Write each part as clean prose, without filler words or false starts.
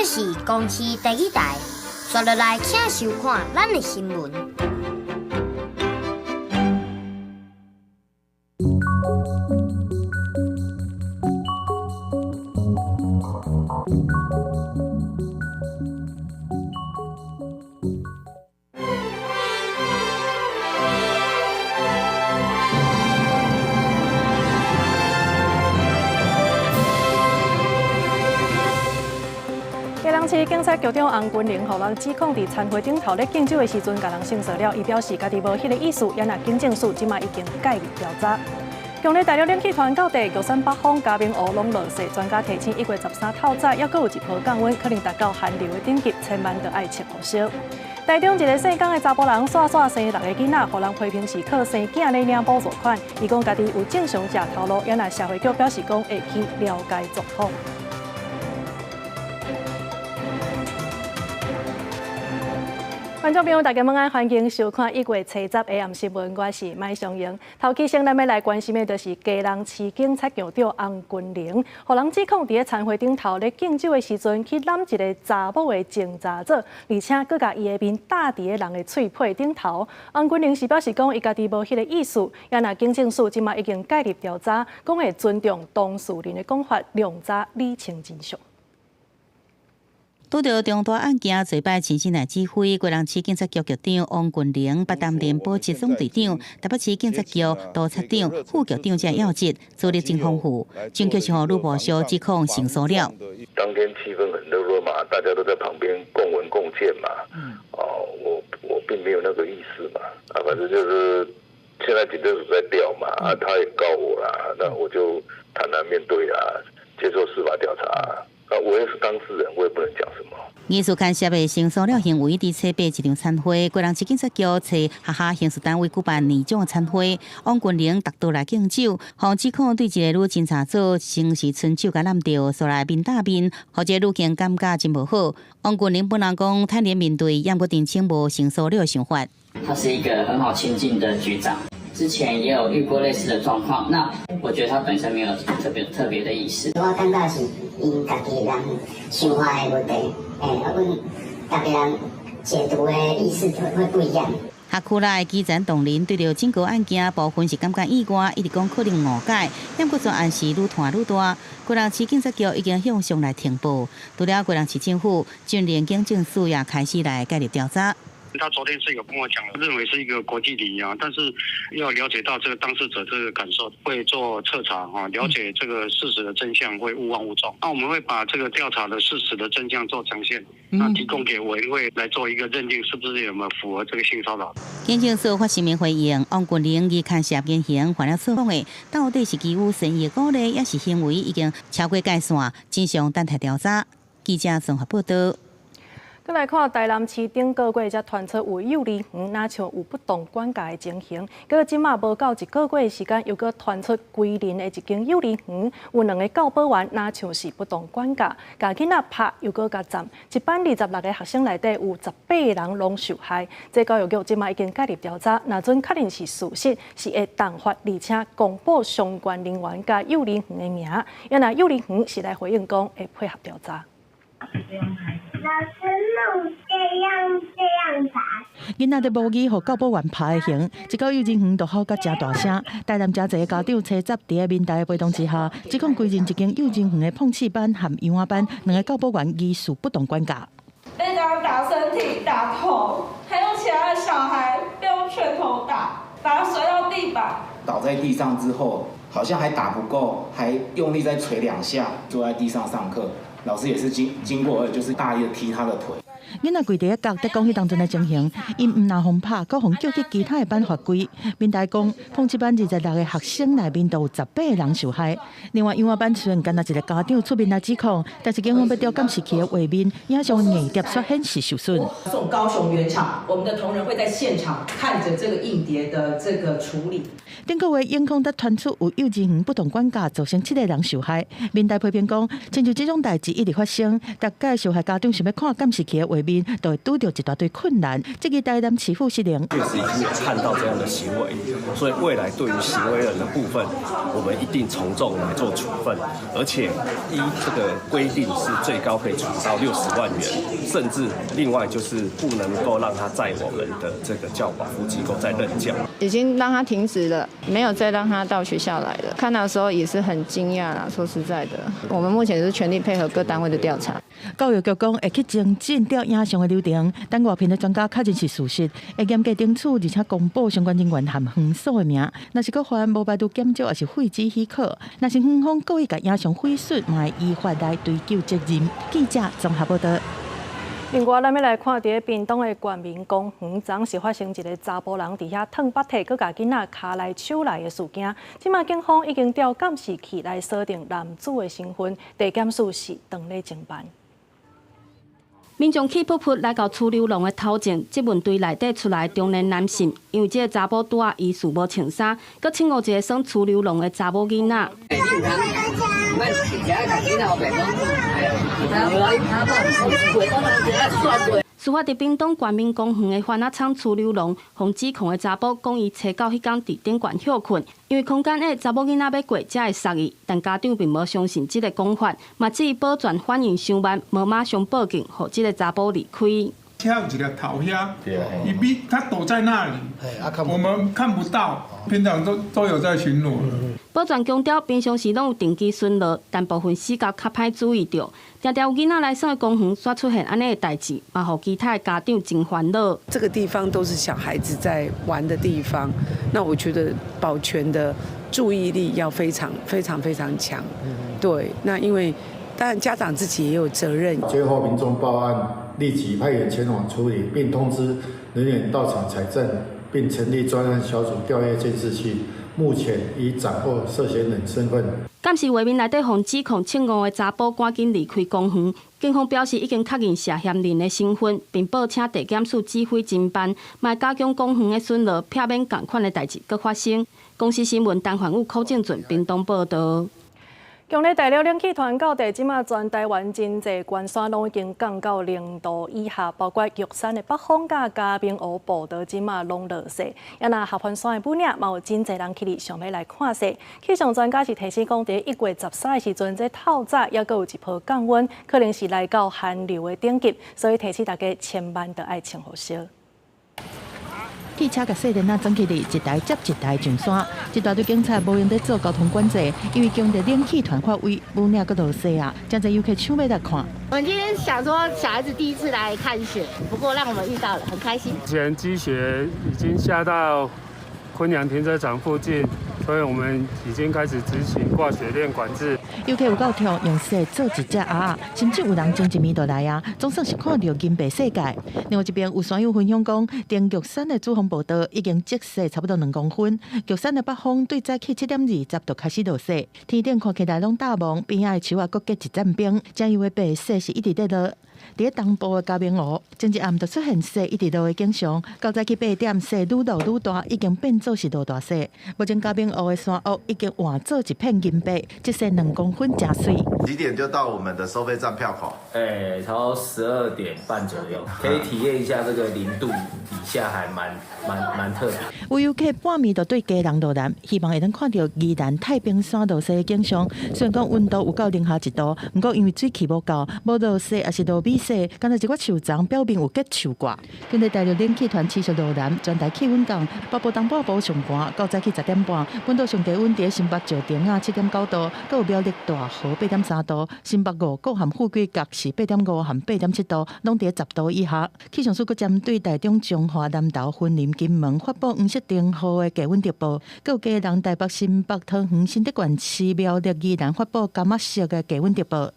是公视第一台，刷落来请收看咱的新闻。基隆市警察局长洪君玲，互人指控伫餐会顶头咧敬酒的时阵，甲人性骚扰。伊表示家己无迄个意思，也那警政署即马已经介入调查。强烈大陆冷气团到地，玉山北方嘉明湖拢落雪，专家提醒1月13透早，还阁有一波降温，可能达到寒流的顶级，千万着爱穿好烧。台中一个姓江的查甫人耍耍生6个囡仔，互人批评是靠生囝来领补助款。伊讲家己有正常食头路，也那社会局表示讲会去了解状况。观众朋友，大家晚安，欢迎收看1月7日的暗新闻，我是麦尚英。头起先，咱要来关心的就是基隆市警察局长洪君玲，互人指控伫咧餐会顶头咧敬酒的时阵，去揽一个查某的警察组，而且佮甲伊的面搭伫咧人的喙皮顶头。洪君玲是表示讲，伊家己无迄个意思，也那警政署即马已经介入调查，讲会尊重当事人的讲法，量查理清真相。拄到重大案件，最摆亲身来指挥。基隆市警察局局长王君玲，不担任保持总队长、台北市警察局督察长、副局长这要职，资历真丰富。警局是向女部小指控性骚扰。当天气氛很热络嘛，大家都在旁边共闻共见嘛。我并没有那个意思嘛。反正就是现在警政署在调嘛，他也告我啦，那我就坦然面对啊，接受司法调查。我也是当事人，我也不能讲什么。艺术牵涉的性骚扰行为，伫初八一场餐会，基隆市警察局找下下刑事单位举办年终的餐会，王君玲达到来敬酒，互指控对一个女警察组先是春酒甲揽着，所来面打面，互这女警感觉真无好。王君玲本人讲坦然面对，也不定清无性骚扰的想法。他是一个很好亲近的局长。之前也有遇过类似的状况，那我觉得他本身没有特别的意思。我感觉是因家己人想法的问题，阮大家人解读的意思会不一样。辖区内基层同仁对着整个案件部分是感觉意外，一直讲可能误解，但各种暗示愈拖愈大。基隆市警察局已经向上来呈报，除了基隆市政府，军联警政署也开始来介入调查。他昨天是有跟我讲，认为是一个国际礼仪啊，但是要了解到这个当事者这个感受，会做彻查啊，了解这个事实的真相，会勿忘勿重。那我们会把这个调查的事实的真相做呈现，那提供给委员会来做一个认定，是不是有没有符合这个性骚扰。警政署发声明回应，王君玲以牵涉言行犯了错误的，到底是基于善意鼓励，也是行为已经超过界线，真相等待调查。记者综合报道。再来看台南市顶个月才传出有幼儿园哪像有不当管教的情形，结果即马无到1个月的时间，又搁传出桂林的一间幼儿园有2个教保员哪像是不当管教，甲囡仔拍又搁甲斩，一班26个学生内底有18人拢受害。这教育局即马已经介入调查，若准确认是事实，是会动发，而且公布相关人员甲幼儿园的名，也若幼儿园是来回应讲会配合调查。老师弄这样打。囡仔伫母语，互教保员拍的刑，一到幼儿园就吼甲真大声。台南真侪个家长车集伫个民代的陪同之下，指控规定一间幼儿园的碰气班和幼儿班2个教保员疑似不当管教。被他打身体、打头，还有其他的小孩被用拳头打，把他摔到地板。倒在地上之后，好像还打不够，还用力再捶2下，坐在地上上课。老师也是经过，就是大力的踢他的腿。囡仔跪伫个角，在讲迄当阵的情形，因唔拿互拍，佫互叫去其他的班罚跪。民代讲，碰击班26个学生内面都有18个人受害。另外，幼儿班虽然干那一个家长出面来指控，但是警方要调监视器的画面，影像硬碟却显示受损。送高雄原厂，我们的同仁会在现场看着这个硬碟的这个处理。顶个月，影控得传出有幼儿园不当管教，造成7个人受害。民代批评讲，亲像这种代志一直发生，大概受害家长想要看监视器的画面。面都会拄到一大堆困难。这个台南市府失灵，确实已经有看到这样的行为，所以未来对于行为人的部分，我们一定从重来做处分，而且依这个规定是最高可以处到60万元，甚至另外就是不能够让他在我们的这个教保护机构再任教。已经让他停止了，没有再让他到学校来了。看到的时候也是很惊讶啦，说实在的，我们目前是全力配合各单位的调查。教育局讲会去精进调影像的流程，等外片的专家确认是事实，会严格争取，而且公布相关人员和园所的名。若是搁发现无排除检照，也是废止许可。若是园方故意把影像毁损，嘛会依法来追究责任。记者综合报道。另外，咱要来看伫屏东的冠民公园，昨是发生一个查甫人伫遐烫巴体，佮甲囡仔卡来手来的事件。即马警方已经调监视器来锁定男子的身份，地检署是当咧侦办。民众气噗噗来到出流笼的头前，质问队内底出来的中年男性，因为这个查甫拄啊疑似无穿衫，佮请误一个耍出流笼的查某囡仔。事发伫屏东冠民公园的番仔厂出流笼，互指控的查甫讲伊找到迄天伫顶悬休困，因为空间下查某囡仔要过才会杀伊，但家长并无相信这个讲法，嘛质疑保全反应伤慢，无马上报警，互这个查甫离开。还有一个头遐，他躲在那里，我们看不到，平常都有在巡逻。保全强调，平常时拢有定期巡逻，但部分死角较歹注意到，常常有囡仔来耍的公园煞出现安尼的代志，嘛，互其他的家长真烦恼。这个地方都是小孩子在玩的地方，那我觉得保全的注意力要非常强。对，那因为当然家长自己也有责任。接获民众报案，立即派员前往处理，并通知人员到场采证，并成立专案小组调阅监视器。目前已掌握涉嫌人身份。监视画面内底，互指控称误的查甫赶紧离开公园。警方表示，已经确认涉嫌人的身份，并报请地检署指挥侦办，嘛加强公园的巡逻，避免同款的代志搁发生。公司新闻陈焕武、柯正俊屏东报道。强烈大陆冷气团到地，即马全台湾真侪关山拢已经降到0度以下，包括玉山的北峰甲嘉明湖步道，即马拢落雪。也那合欢山的本岭，嘛有真侪人去哩想要来看雪。气象专家是提醒讲，伫1月13的时阵，这透早也阁有一波降温，可能是来到寒流的顶级，所以提醒大家千万得爱穿好些。汽车甲细电仔装起哩，一台接一台上山，一大堆警察无用在做交通管制，因为强烈冷气团发威，本岭阁落雪啊，真侪游客抢要来看。我们今天想说，小孩子第一次来看雪，不过让我们遇到了，很开心。目前积雪已经下到昆阳停车场附近，所以我们已经开始执行挂雪链管制。游客有够痛，用雪做一只鸭，甚至有人将一面倒来啊，总算是看到银白世界。另外一边有山友分享讲，登玉山的主峰步道已经积雪差不多2公分，玉山的北峰对早起7点20就开始落雪，天顶看起来拢大蒙，边仔的树啊，搁结一阵冰，正因为白雪是一直在落。伫东部的嘉明湖，前一暗就出现雪一直落的景象，到早起8点，雪愈落愈大，已经变做是落大雪。目前嘉明湖的山屋已经换做一片银白，积雪2公分，真水。几点就到我们的收费站票口？差不多12点半左右，可以体验一下这个0度以下，还蛮特别。有游客半暝就对家人落南，希望会能看到宜兰太平山落雪的景象。虽然讲温度有到零下1度，不过因为水汽无够，无落雪也是落米雪，敢若一寡树丛表面有结树挂。今日大陆冷气团持续落南，全台气温降，北部东半部上寒，到早起10点半，温度上低温伫新北石碇啊7.9度，搁有苗栗大河8.3度，新北五股含富贵角是8.5含8.7度，拢伫10度以下。气象署搁针对台中、彰化、南投、云林、金门发布黄色灯号的低温特报，搁有嘉南、台北、新北、桃园、新德县市、苗栗、宜兰发布柑仔色的低温特报。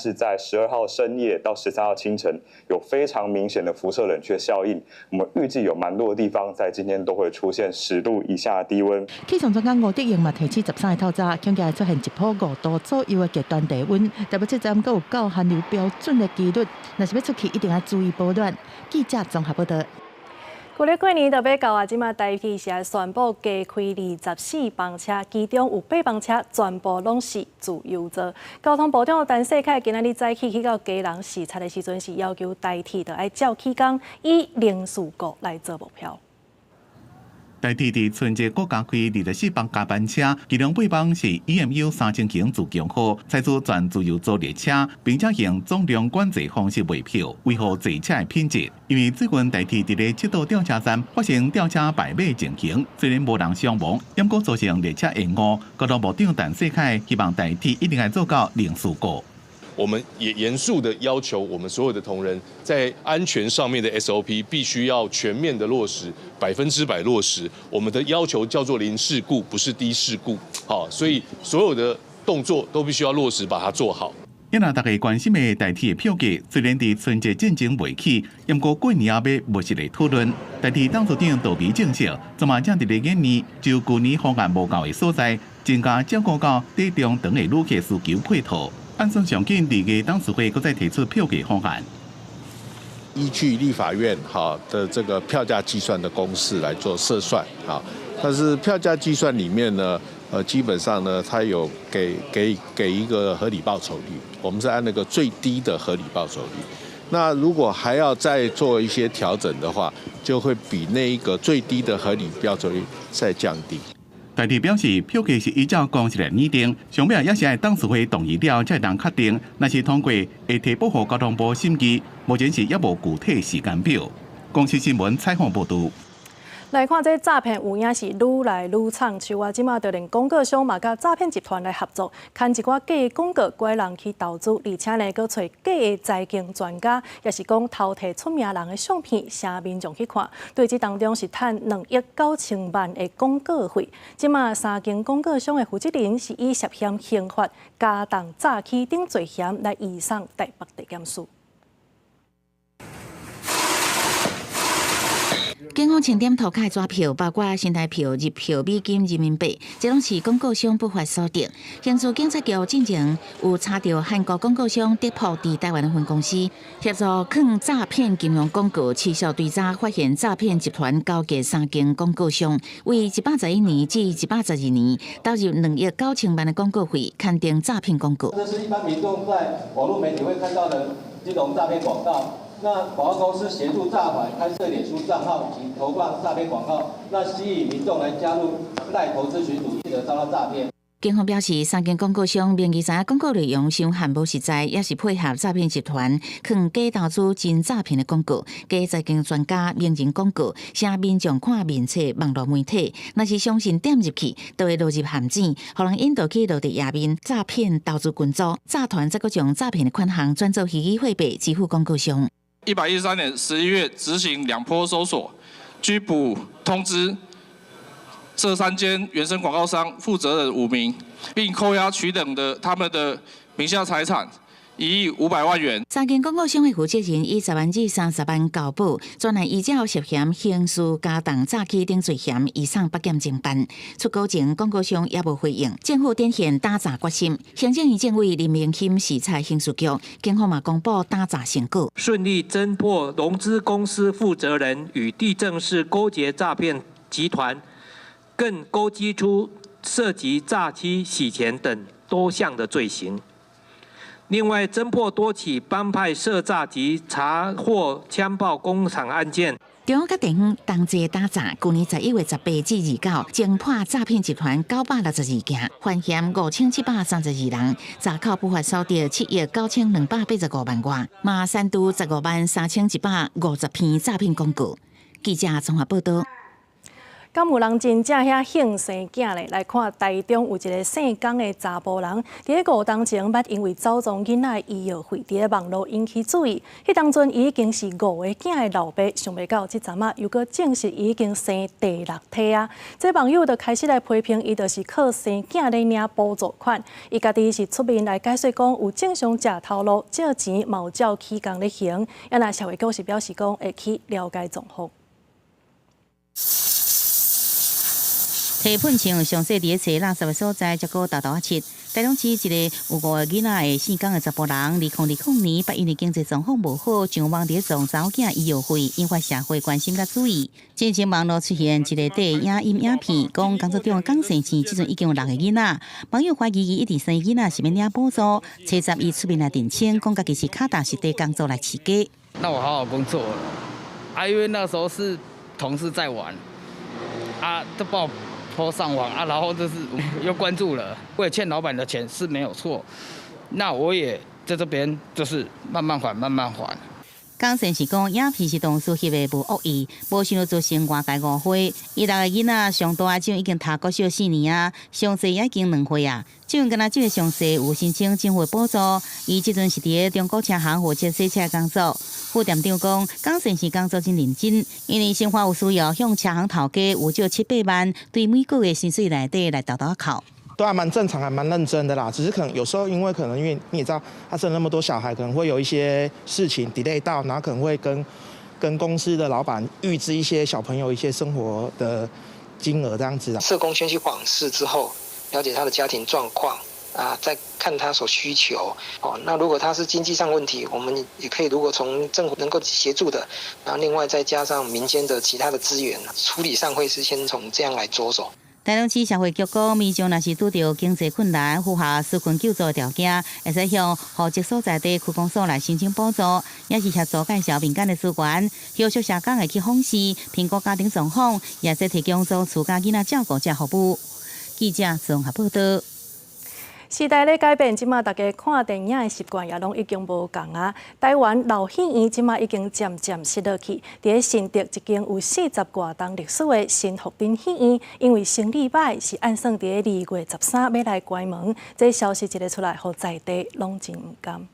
是在12号深夜到13号清晨，有非常明显的辐射冷却效应。我们预计有蛮多的地方在今天都会出现10度以下的低温。气象专家吴德英嘛提醒13日透早，恐计会出现一波5度左右的极端低温，台北车站阁有到寒流标准的几率，若是要出去一定要注意保暖。记者综合报道。为了过年特别到啊，即马台铁是宣布加开24班车，其中有8班车全部拢是自由座。交通部长陈世凯今仔日早起去到基隆视察的时阵，是要求台铁着爱照起工以零事故来做目标。台铁伫春节国家开24班加班车，其中8班是 EMU 3000型自强号，采取全自由座列车，并且用总量管制方式卖票，维护坐车的品质。因为最近台铁伫咧7道吊车站发生吊车摆尾情形，虽然无人伤亡，不过造成列车延误。交通部长陈世凯希望台铁一定要做到零事故。我们也严肃的要求我们所有的同仁，在安全上面的 SOP 必须要全面的落实，100%落实。我们的要求叫做零事故，不是低事故。好，所以所有的动作都必须要落实，把它做好。因为大家关心的台铁的票价，虽然伫春节进程未起，不过过年后要密切的讨论。台铁董事长杜比证实，昨晚正伫咧演练，就去年方案无够的所在，增加照顾到低中长的旅客需求配套。按算上紧，2月董事会再提出票价方案。依据立法院的这个票价计算的公式来做测算，但是票价计算里面呢，基本上呢，它有给一个合理报酬率，我们是按那个最低的合理报酬率。那如果还要再做一些调整的话，就会比那一个最低的合理报酬率再降低。台铁表示，票价是依照公式来拟定，上面也是在董事会同意了才能确定。若是通过，会提报予交通部审议。目前是也无具体时间表。公司新闻采访报道。来看这诈骗有影是愈来愈畅销啊！即马就连广告商嘛，甲诈骗集团来合作，牵一寡假的广告，拐人去投资，而且呢，搁找假的财经专家，也是讲偷摕出名人的相片，请民众去看。对这当中是赚2亿9千万的广告费。即马3间广告商的负责人是以涉嫌刑法、加重诈欺等罪嫌来移送台北地检署。警方清点涂骹抓票，包括身台票、入票、美金、人民币，这拢是广告商不法所得。刑事警察局进前有查到韩国广告商德普伫台湾的分公司，协助抗诈骗金融广告，持续追查发现诈骗集团交给3间广告商，为111年至112年投入2亿9千万的广告费，刊登诈骗广告。这是一般民众在网络媒体会看到的金融诈骗广告。那广告公司协助诈怀开设脸书账号及投放诈骗广告，那吸引民众来加入赖投资群组，进而遭到诈骗。警方表示，3间广告商明知影广告内容伤含无实在，也是配合诈骗集团，放假投资真诈骗的广告，假财经专家名人广告，请民众看面册网络媒体，若是相信点入去，都会落入陷阱，互人引导去落地页面诈骗投资群组，诈团则搁将诈骗的款项转做虚拟货币支付广告商。113年11月执行2波搜索，拘捕通知这3间原生广告商负责人5名，并扣押取等的他们的名下财产1亿500万元。3间广告商的负责人以10万至30万交保，专案依照涉嫌刑事加重诈欺等罪嫌移送北检侦办。出稿前，广告商也无回应，政府展现打诈决心。行政院政委林明钦视察刑事局，警方嘛公布打诈成果，顺利侦破融资公司负责人与地政士勾结诈骗集团，更勾稽出涉及诈欺、洗钱等多项的罪行。另外，侦破多起帮派涉诈及查获枪炮工厂案件。中央甲地方同齐打诈，去年11月18至29，侦破诈骗集团962件，犯嫌5732人，查扣不法所得7亿9285万元，嘛删除15万3150篇诈骗广告。记者综合报道。敢有人真正遐兴生囝咧？来看台中有一个姓江的查甫人，伫咧5当前捌因为走踪囡仔医药费，伫咧网络引起注意。迄当阵已经是5个囝的老爸，想袂到即阵又搁证实已经生第6胎啊！这网友就开始来批评，伊就是靠生囝来领补助款。伊家己是出面来解释讲，有正常食头路，借钱嘛有照起工咧行。也那社会局是表示讲，会去了解状况。提喷枪详细伫咧找垃圾的所在，结果豆豆切，台中市一个有5个囡仔的4工的查甫人，2020年8因为经济状况无好，上网伫撞查某囝医药费，引发社会关心甲注意。进前网络出现一个短影音影片，讲工作中江生市即阵已经有6个囡仔，网友怀疑伊一直生囡仔是要领补助，车站伊出面来澄清，讲家己是卡达实地工作来起家。那我好好工作了啊，因为那时候是同事在玩啊，都帮我po上网啊，然后就是又关注了，我也欠老板的钱是没有错，那我也在这边就是慢慢还，慢慢还。江生是讲影片是同事翕的，无恶意，无想要造成外界误会。伊6个囡仔上大种已经读国小4年啊，上细也已经2岁啊。只有敢若这个上细有申请政府补助，伊即阵是伫中国车行或者洗车工作。副店长讲，江生是工作真认真，因为生活有需要，向车行头家有少7-8万，对每个月薪水内底来倒扣。都还蛮正常，还蛮认真的啦。只是可能有时候因为你也知道，他生了那么多小孩，可能会有一些事情 delay 到，然后可能会跟公司的老板预支一些小朋友一些生活的金额这样子。社工先去访视之后，了解他的家庭状况啊，再看他所需求哦。那如果他是经济上问题，我们也可以如果从政府能够协助的，然后另外再加上民间的其他的资源，处理上会是先从这样来着手。台中市社会局讲，民众若是拄到经济困难，符合纾困救助条件，会使向户籍所在地区公所来申请补助，也是协助介绍民间的资源，邀请社工会去访视、评估家庭状况，也是提供做厝家囡仔照顾者服务。记者综合报道。时代咧改变，即马大家看电影的习惯也拢已经无共啊。台湾老戏院即马已经渐渐失落去。伫咧新竹一间有40多栋历史的新福町戏院，因为生理歹，是按算伫咧2月13要来关门。这消息一个出来，互在地拢真唔甘。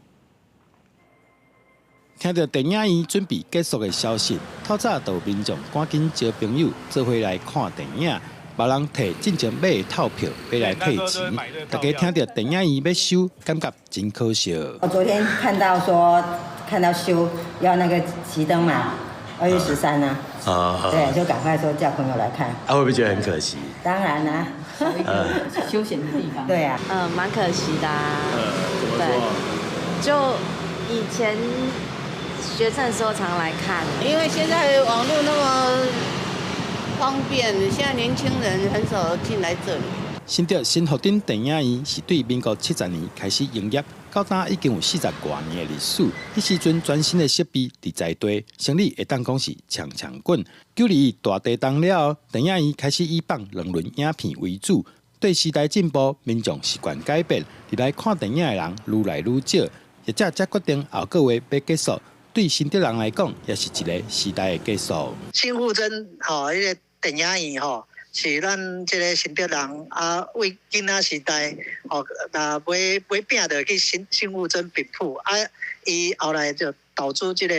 听到电影院准备结束的消息，透早就有民众赶紧招朋友做伙来看电影。别人摕进前买的套票要来退钱，大家听到电影院要收，感觉真可笑。我昨天看到休要那个熄灯嘛，2月13啊，对，就赶快说叫朋友来看。啊，会不会觉得很可惜？当然啦，休闲的地方。对啊，蛮可惜的啊。怎么说？就以前学生的时候常来看，因为现在网络那么方便，现在年轻人很少进来这里。新竹新福町电影院是对民国70年开始营业，到今已经有40多年的历史。迄时阵全新的设备伫在地，生意会当讲是强滚。92大地震了，电影院开始以放2轮影片为主。对时代进步，民众习惯改变，入来看电影的人愈来愈少，业者才决定后个月要结束。对新竹人来讲，也是一个时代的结束。新富镇迄个电影院是咱这个新竹人啊，为囡仔时代那买饼就去新富镇平埔啊，伊后来就导出这个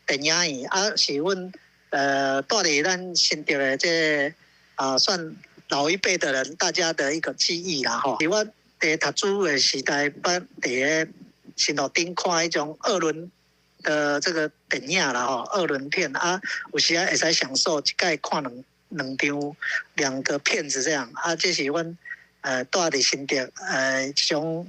电影院啊，是阮住伫咱新竹的这算老一辈的人大家的一个记忆啦是我伫读书的时代，捌伫新福町看迄种2轮的这个电影啦2轮片啊，有时会使享受一摆看2个片子这样啊，这是阮住伫新竹一种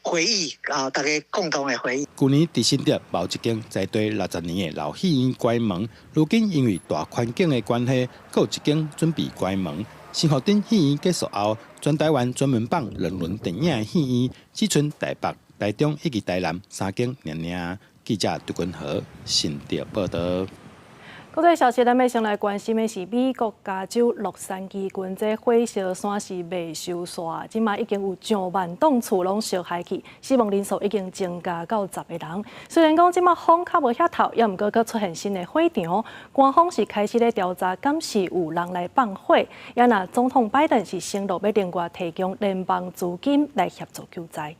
回忆啊，大家共同的回忆。去年伫新竹某一间在地60年的老戏院关门，如今因为大环境的关系，佫有一间准备关门。新福町戏院结束后，全台湾专门放2轮电影的戏院，只剩台北、台中以及台南3间尔。记者杜君和新竹报道。国际消息，咱要先来关心的是美国加州洛杉矶郡这火烧山是未收煞，即马已经有上万栋厝拢烧害去，死亡人数已经增加到10个人。虽然讲即马风较无遐透，也毋过佫出现新的火场，官方是开始咧调查，敢是有人来放火。也那总统拜登是承诺要另外提供联邦资金来协助救灾。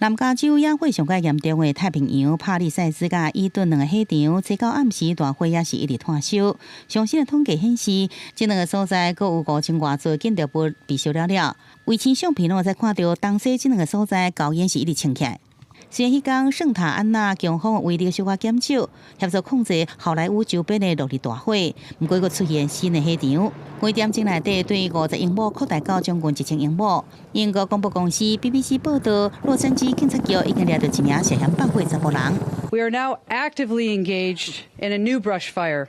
南加州野火上较严重的太平洋帕里塞斯甲伊顿2个火场，初到暗时大火也是一直炭烧。最新的统计显示，这2个所在各有5000外座建筑物被烧了。卫星相片拢会使看到，当时这2个所在高烟是一直升起来。虽然迄天圣塔安娜警方威力小可减少，协助控制好莱坞周边的落日大火，不过又出现新的火场。几点钟内底对50英亩扩大到将近1000英亩。英国广播公司 BBC 报道，洛杉矶警察局已经抓到一名涉嫌放火查甫人。We are now actively engaged in a new brush fire.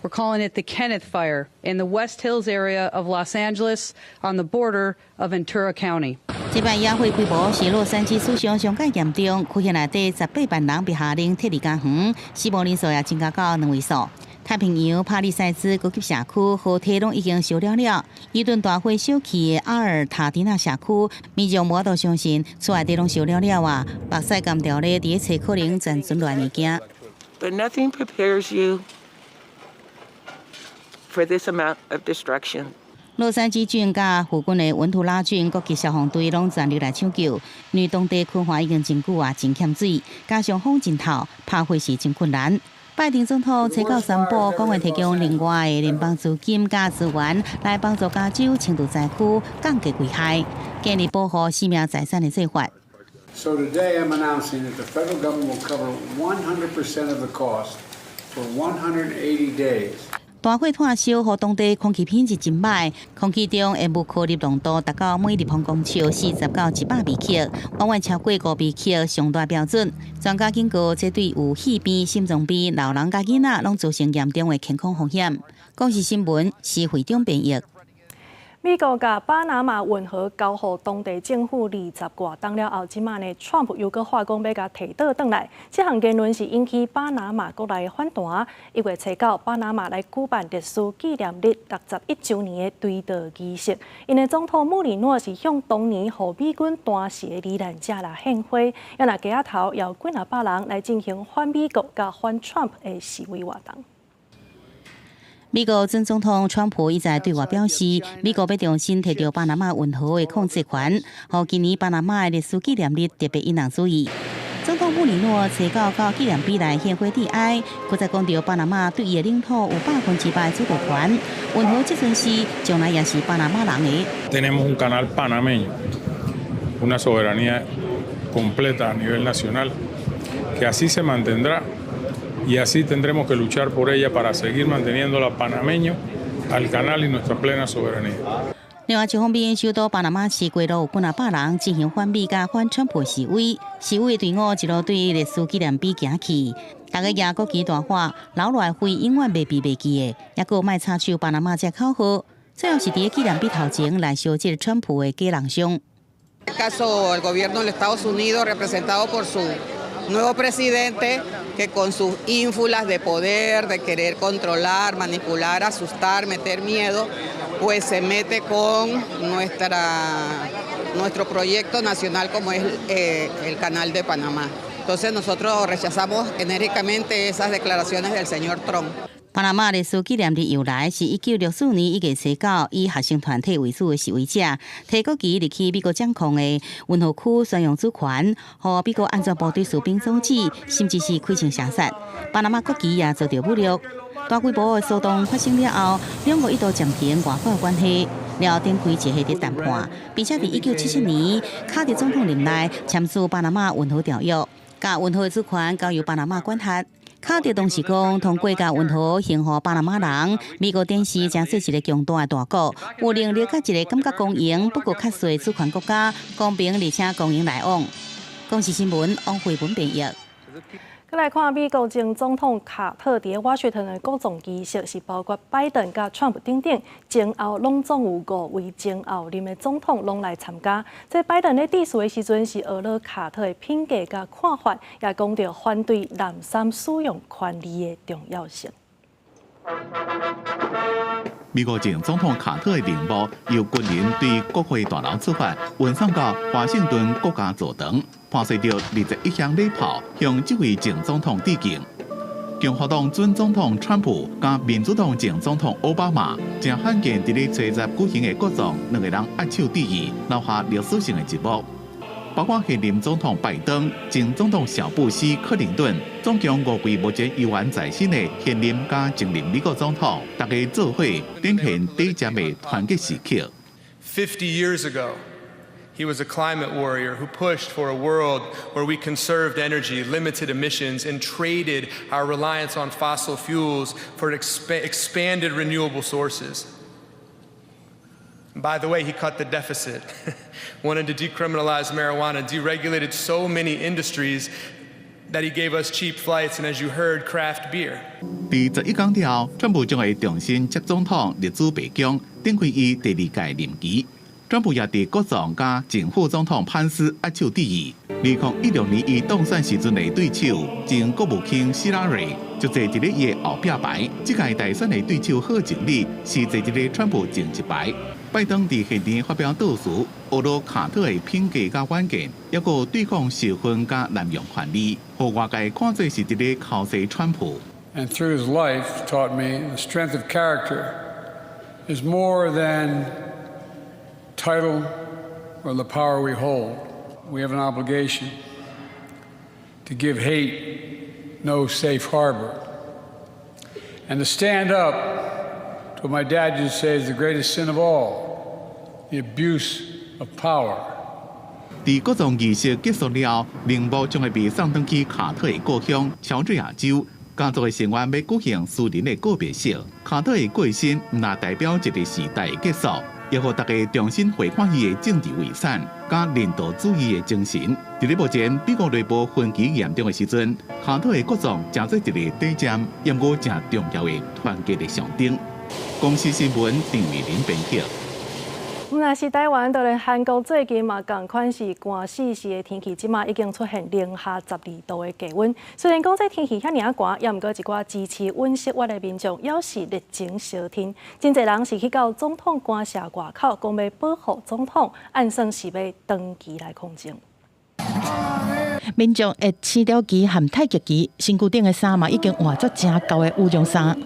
We're calling it the Kenneth Fire in the West Hills area of Los Angeles on the border of Ventura County. 这摆野火规模是洛杉矶史上上界严重，区县内底18万人被下令撤离家园，死亡人数也增加到2位数。太平洋帕里塞斯高级社区火体拢已经烧了。伊顿大火烧起的阿尔塔迪纳社区，民众无法度相信厝内底拢烧了啊！目屎干掉咧，伫咧找可能残存落来物件。But nothing prepares you for this amount of destruction. 洛杉矶郡甲附近的文图拉郡国际消防队拢全力来抢救，因为当地开花已经真久啊，真欠水，加上风真透，拍火是真困难。拜登总统初到宣布，讲会提供另外的联邦资金加资源，来帮助加州轻度灾区降低危害，建立保护生命财产的做法。So today I'm announcing that the federal government will cover 100% of the cost for 180 days. 大火炭烧，互当地空气品质真歹，空气中的钼颗粒浓度达到每立方公尺40到100微克，远远超过5微克上大标准。专家警告，这对有肺病、心脏病、老人甲囡仔拢造成严重的健康风险。公视新闻是会长编译。美国甲巴拿马运河交予当地政府20多天了后，即马呢，川普又搁话讲要甲提倒转来。这项言论是引起巴拿马国内的反弹。1月初9，巴拿马来举办历史纪念日61周年的追悼仪式。因的总统穆里诺是向当年予美军弹死的罹难者来献花，也那街仔头有几百人来进行反美国甲反川普的示威活动。美国前总统川普一再对外表示，美国要重新摕到巴拿马运河的控制权，予今年巴拿马的历史纪念日特别引人注意。总统穆里诺初9到纪念碑来献花致哀，佮再讲到巴拿马对伊的领土有100%的主权权，运河这阵是将来也是巴拿马人的。Tenemos un canal panameño, una soberanía completa a nivel nacional, que así se mantendrá. Y así tendremos que luchar por ella para seguir manteniéndola panameño al canal y nuestra plena soberanía. 另外，一方面，首都巴拿马市街路有几百人进行反美加反川普示威，示威队伍一路对历史纪念碑行去，大家举国旗大花，留落来灰永远袂避袂记的，也佮卖插手巴拿马这口号，最后是伫纪念碑头前来烧这川普的假人像。Caso el gobierno de Estados Unidos representado por su nuevo presidente que con sus ínfulas de poder, de querer controlar, manipular, asustar, meter miedo, pues se mete con nuestro proyecto nacional como es el Canal de Panamá. Entonces nosotros rechazamos enérgicamente esas declaraciones del señor Trump. 巴拿马历史纪念日由来是1964年1月初9，以学生团体为主的示威者提国旗入去美国掌控的运河区宣扬主权，和美国安全部队士兵阻止，甚至是开枪射杀。巴拿马国旗也遭到侮辱。大规模的骚动发生了后，两国一度暂停外交关系，了展开一系列谈判，并且在1977年卡特总统任内签署巴拿马运河条约，甲运河的主权交由巴拿马管辖。卡特当时讲，通过甲运河幸福巴拿马人，美国电视将做一个强大的大国，有能力甲一个感觉公营、不过较细主权国家公平而且公营来往。公视新闻王慧文编译。再来看美国前总统卡特伫华盛顿的国葬仪式，是包括拜登甲川普等等，前后拢总有5位前后任的总统拢来参加。在拜登咧致辞的时阵，是学了卡特的品格甲看法，也讲到反对滥杀使用权力的重要性。美国前总统卡特的陵墓由军人对国会大楼出发，运送到华盛顿国家座堂，伴随着21响礼炮，向这位前总统致敬。共和党准总统川普甲民主党前总统奥巴马，正罕见伫咧初10举行的国葬，两个人握手致意，留下历史性的一幕。包括现任总统拜登、前总统小布希、克林顿，总共5位目前犹原在生的现任加前任美国总统，大家做伙展现短暂的团结时刻。50 years ago, He was a climate warrior who pushed for a world where we conserved energy, limited emissions, and traded our reliance on fossil fuels for expanded renewable sources. By the way, he cut the deficit, wanted to decriminalize marijuana, deregulated so many industries that he gave us cheap flights and, as you heard, craft beer. 第11天了，川普将会重新接总统列祖白宫，展开伊第2届任期。川普也伫国葬加前副总统潘斯握手致意。2016年伊当选时阵的对手前国务卿希拉蕊，就坐一个伊的后壁排。这届大选的对手贺锦丽是坐一个川普前一排。拜登伫现场发表悼词，恶露卡特的品格甲远见，还有对抗受婚甲滥用权利，互外界看作是一个靠势川普。And through his life, taught me the strength of character is more than title or the power we hold. We have an obligation to give hate no safe harbor and to stand up to what my dad used to say is the greatest sin of all, the abuse of power. 伫国葬仪式结束了，灵墓将会被送登去卡特的故乡乔治亚州。家族的成员要举行私人的告别式。卡特的过身，唔但代表一个时代的结束，也互大家重新回看伊的政治遗产，甲人道主义的精神。伫咧目前美国内部分歧严重的时阵，卡特的国葬正做一个底站，也无正重要的团结的象征。公司新闻郑美玲编辑。若是台湾，就连韩国最近嘛，同款是寒死时的天气，即马已经出现零下12度的低温。虽然讲这天气遐尔寒，也毋过一寡支持温室活的民众，也是热情烧天。真侪人是去到总统官舍外口，讲要保护总统，按算是要长期来抗争。民众会青条旗含太极旗，身躯顶的衫嘛已经换作正厚的羽绒衫。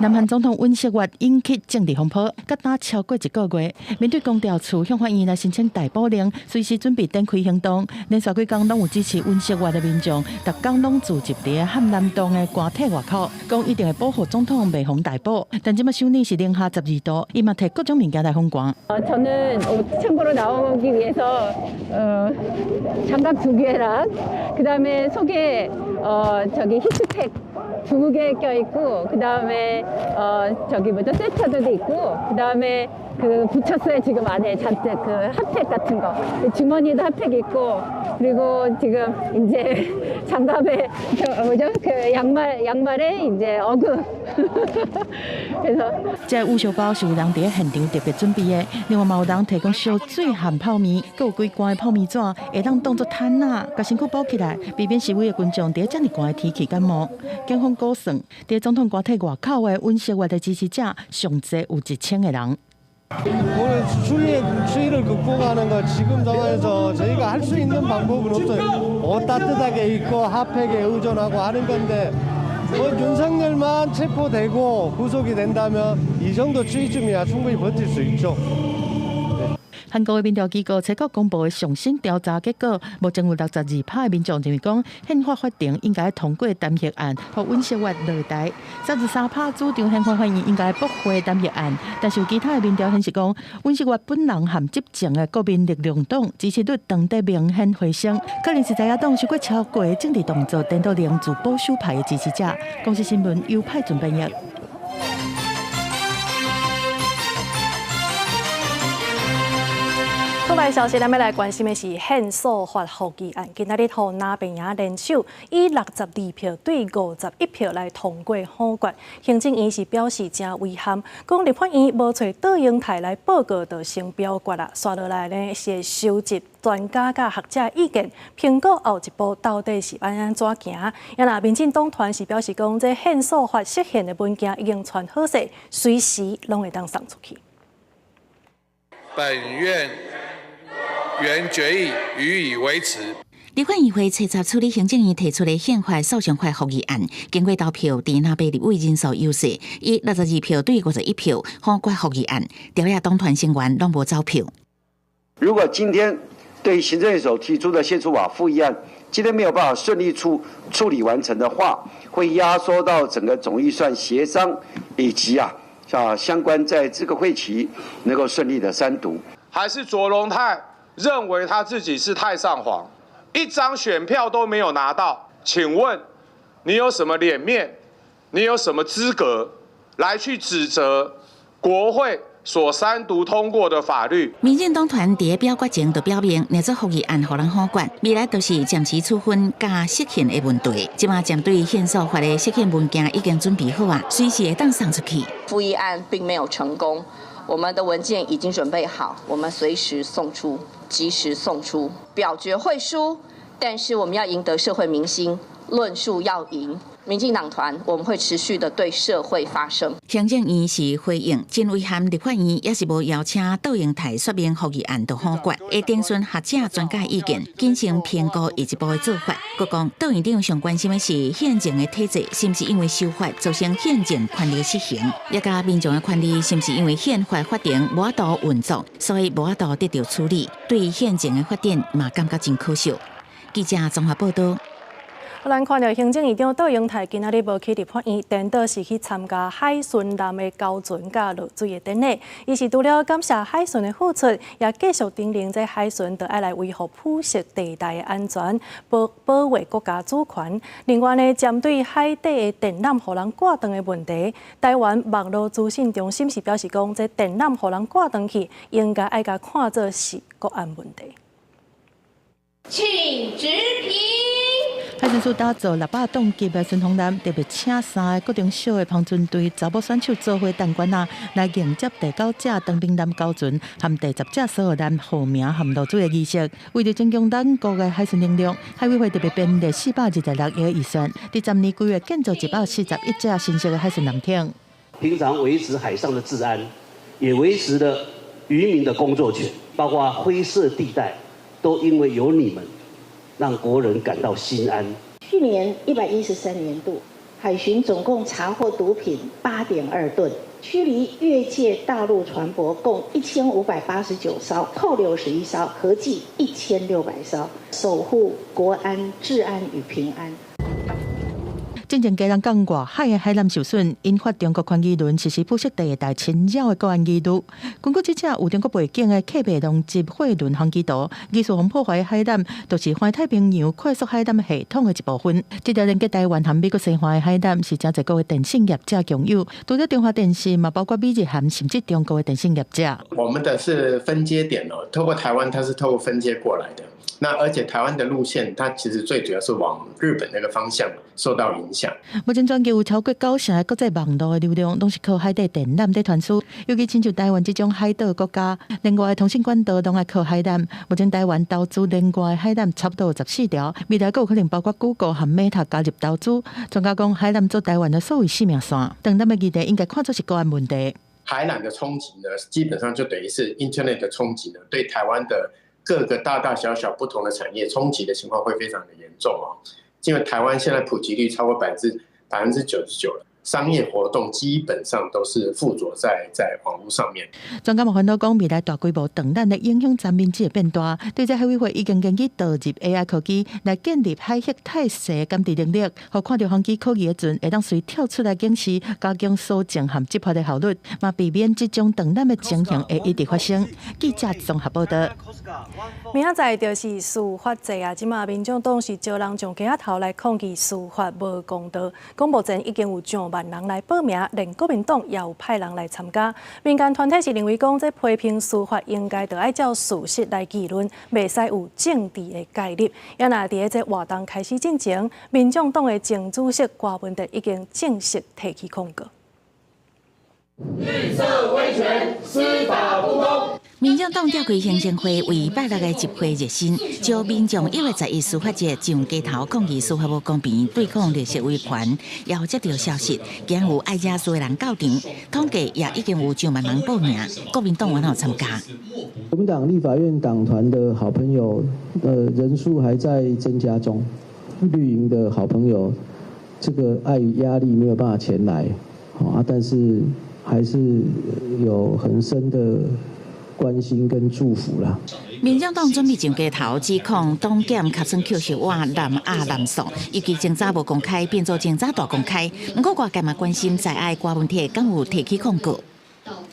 南韩总统尹锡悦引起政治风波，甲打超过1个月。面对公调处向法院来申请逮捕令，随时准备展开行动。连续几天拢有支持尹锡悦的民众，逐天拢聚集伫汉南洞的官邸外口，讲一定会保护总统袂防逮捕。但即马首尔是零下12度，伊嘛摕各种物件来封关。저는 창고로 나오기 위해서 장갑 2개랑 그다음에 속에 저기 히트텍 2개 껴있고 그다음에 저기 뭐죠 세차도도 있고 그다음에 그 붙였어요 지금 안에 잔뜩 그 핫팩 같은 거 주머니에도 핫팩 있고 그리고 지금 이제 장갑에 뭐죠 그 양말에 이제 어그 그래서 这羽绒包是有人伫现场特别准备的，另外嘛有人提供烧水含泡面，佮有几罐的泡面纸，会当当作毯啊，把身躯包起来，避免示威的群众伫遮尔寒的天气感冒。警方估算，伫总统官邸外口的尹锡悦的支持者上济有1000个人。 오늘 추위를 극복하는 거 지금 상황에서 저희가 할 수 있는 방법은 없어요. 따뜻하게 입고 핫팩에 의존하고 하는 건데 윤석열만 체포되고 구속이 된다면 이 정도 추위쯤이야 충분히 버틸 수 있죠. 韩国的民调机构采购公布的上新调查结果，目前有62%的民众认为讲，宪法法庭应该通过弹劾案，和尹锡悦落台。33%主张宪法法院应该驳回弹劾案，但是有其他的民调显示讲，尹锡悦本人和执政的国民力量党支持率当地明显回升，可能是在野党受过超过的政治动作，颠倒领自保守派的支持者。公司新闻由派准编译。 国内消息，咱要来关心的是宪诉法复议案。今仔日互那边也联手以62票对51票来通过否决。行政院是表示真遗憾，讲立法院无找倒英台来报告就先表决啦。刷落来呢是收集专家甲学者意见，评估后一步到底是安怎行。也那民进党团是表示讲，这宪诉法释宪的文件已经传好势，随时拢会当送出去。本院 原决议予以维持。立法院会彻查处理行政院提出的宪法诉讼法复议案，经过投票，伫那边立委人数优势，以62票对51票否决复议案，朝野党团成员拢无走票。如果今天对行政院所提出的宪诉法复议案，今天没有办法顺利处理完成的话，会压缩到整个总预算协商以及相关在这个会期能够顺利的3读。还是卓荣泰认为他自己是太上皇，一张选票都没有拿到？请问你有什么脸面？你有什么资格来去指责国会所3读通过的法律？民进党团伫表决前就表明，若做复议案，互人好管，未来都是暂时处分加释宪的问题。即马针对宪诉法的释宪文件已经准备好啊，随时会当送出去。复议案并没有成功，我们的文件已经准备好，我们随时送出，及时送出。表决会输，但是我们要赢得社会民心，论述要赢。民进党团我们会持续的对社会发声。行政院是回应，真遗憾立法院也是无邀请窦英泰说明复议案的好决，会听取学者专家意见，进行评估一步的做法。佮讲，窦院长上关心的是现政的体制是不是因为修法造成现政权力失衡，也甲民众的权利是不是因为宪法法庭无法度运作，所以无法度得到处理。对现政的发展嘛感觉真可惜。记者综合报道。咱看到行政院长窦英泰今仔日无去立法院，颠倒是去参加海巡舰的交船甲落水的典礼。伊是除了感谢海巡的付出，也继续叮咛这海巡就要来维护普色地带的安全，保卫国家主权。另外呢，针对海底的电缆互人挂断的问题，台湾网络资讯中心是表示讲，这电缆互人挂断去，应该爱甲看作是国安问题。请直评。海巡署打造600吨级的巡防舰，特别请3个各种小的旁巡队查某选手做伙弹管啊，来迎接第9只当兵舰交船和第10只所有舰号名和落水的仪式。为了增强咱国的海巡能力，海委会特别编列426亿预算，在今年9月建造141只新式的海巡舰艇。平常维持海上的治安，也维持了渔民的工作权，包括灰色地带，都因为有你们，让国人感到心安。去年113年度，海巡总共查获毒品8.2吨，驱离越界大陆船舶共1589艘，扣留11艘，合计1600艘，守护国安、治安与平安。正前家人讲外海的海南受损，引发中国权议论实施普色地带侵扰的国安议律。根据这只有中国背景的克别龙级货轮航机图，技术破坏的海南，就是环太平洋快速海南系统的一部分。这条连接台湾和美国西岸的海南，是真侪国的电信业者共有，除了中华电信嘛，包括美日韩甚至中国的电信业者。我们的是分接点哦，透过台湾，它是透过分接过来的。那而且台湾的路线，它其实最主要是往日本那个方向受到影响。目前全球有超过90%的国际网络的流量，都是靠海底电缆在传输。尤其亲像台湾这种海岛国家，另外的通信管道拢爱靠海缆。目前台湾投资另外的海缆差不多14条，未来还有可能包括 Google 和 Meta 加入投资。专家讲，海缆做台湾的所谓生命线，长咱的议题应该看作是国安问题。海缆的冲击呢，基本上就等于是 Internet 的冲击呢，对台湾的各个大大小小不同的产业冲击的情况会非常的严重哦，因为台湾现在普及率超过99%了。商业活动基本上都是附着在网络上面。专家们烦恼讲，未来大规模导弹的影响产面积会变大。对这海委会已经建议导入 AI 科技来建立海域态势监视能力，互看到航机可疑的阵，会当随跳出来警示，加强搜证和执法的效率，嘛避免这种导弹的情形会一直发生。记者综合报道。明仔载就是司法节啊，即马民众党是招人上街头来抗议司法无公道。讲目前已经有上万人来报名，连国民党也有派人来参加。民间团体是认为讲，这批评司法应该就爱照事实来议论，袂使有政治的介入。也若伫这活动开始进前，民众党的前主席郭文德已经正式提起控告。绿色威权，司法不公。民众党召开行政会，为8日的集会热身，招民众1月11司法节上街头抗议司法不公平，对抗历史威权。也有接到消息，竟有爱家数的人到场，统计也已经有上万人报名，国民党有参加。国民党立法院党团的好朋友，人数还在增加中。绿营的好朋友，这个碍于压力没有办法前来，但是还是有很深的关心跟祝福啦。民众党准备上街头指控党检确诊 Q 小蛙南亚南素，尤其警察无公开，变做警察大公开。不过外界嘛关心在爱郭文铁敢有提起控告。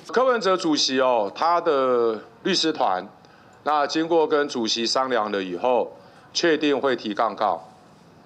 柯文哲主席他的律师团，那经过跟主席商量了以后，确定会提抗告。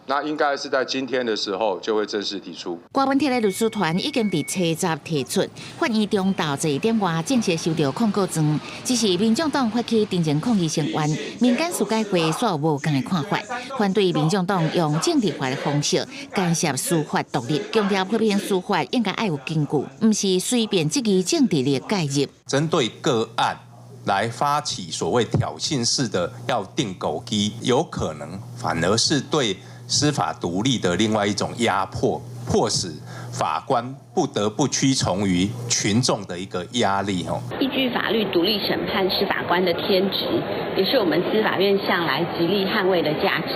那应该是在今天的时候就会正式提出。郭文铁的律师团已经伫7集提出，法院中昼12点外正式收到控告状，只是民众党发起定情抗议成员，民间事解会所有无共的看法，反对民众党用政治化的方式干涉司法独立，强调批评司法应该要有根据，不是随便质疑政治的介入。针对个案来发起所谓挑衅式的要定狗机，有可能反而是对司法独立的另外一种压迫，迫使法官不得不屈从于群众的一个压力。依据法律，独立审判是法官的天职，也是我们司法院向来极力捍卫的价值。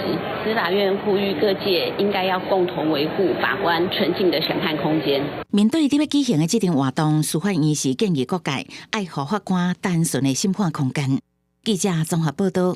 司法院呼吁各界应该要共同维护法官纯净的审判空间。面对伫要举行的这场活动，司法院是建议各界爱护法官单纯的审判空间。记者综合报道。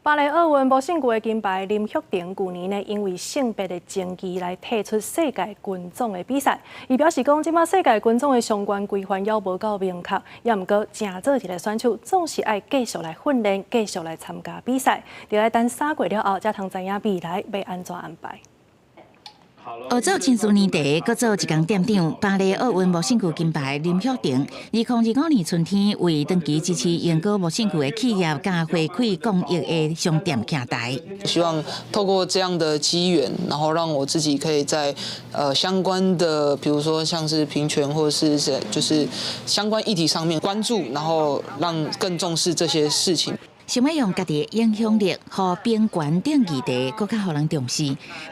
巴黎奥运无胜过的金牌林旭廷，去年呢因为性别的争议来退出世界军总的比赛。伊表示讲，即马世界军总的相关规范还无够明确，也毋过正做一个选手，总是爱继续来训练，继续来参加比赛。就要等3月了后，才通知影未来要安怎安排。学做青少年队，搁做一工店长。巴黎奥运无胜过金牌林旭廷，2025年春天为长期支持英国无胜过的企业，加回馈公益的商店徛台。希望透过这样的机缘，然后让我自己可以在相关的，比如说像是平权或者是就是相关议题上面关注，然后让更重视这些事情。想要用家己的影响力，和边权定议题更加互人重视。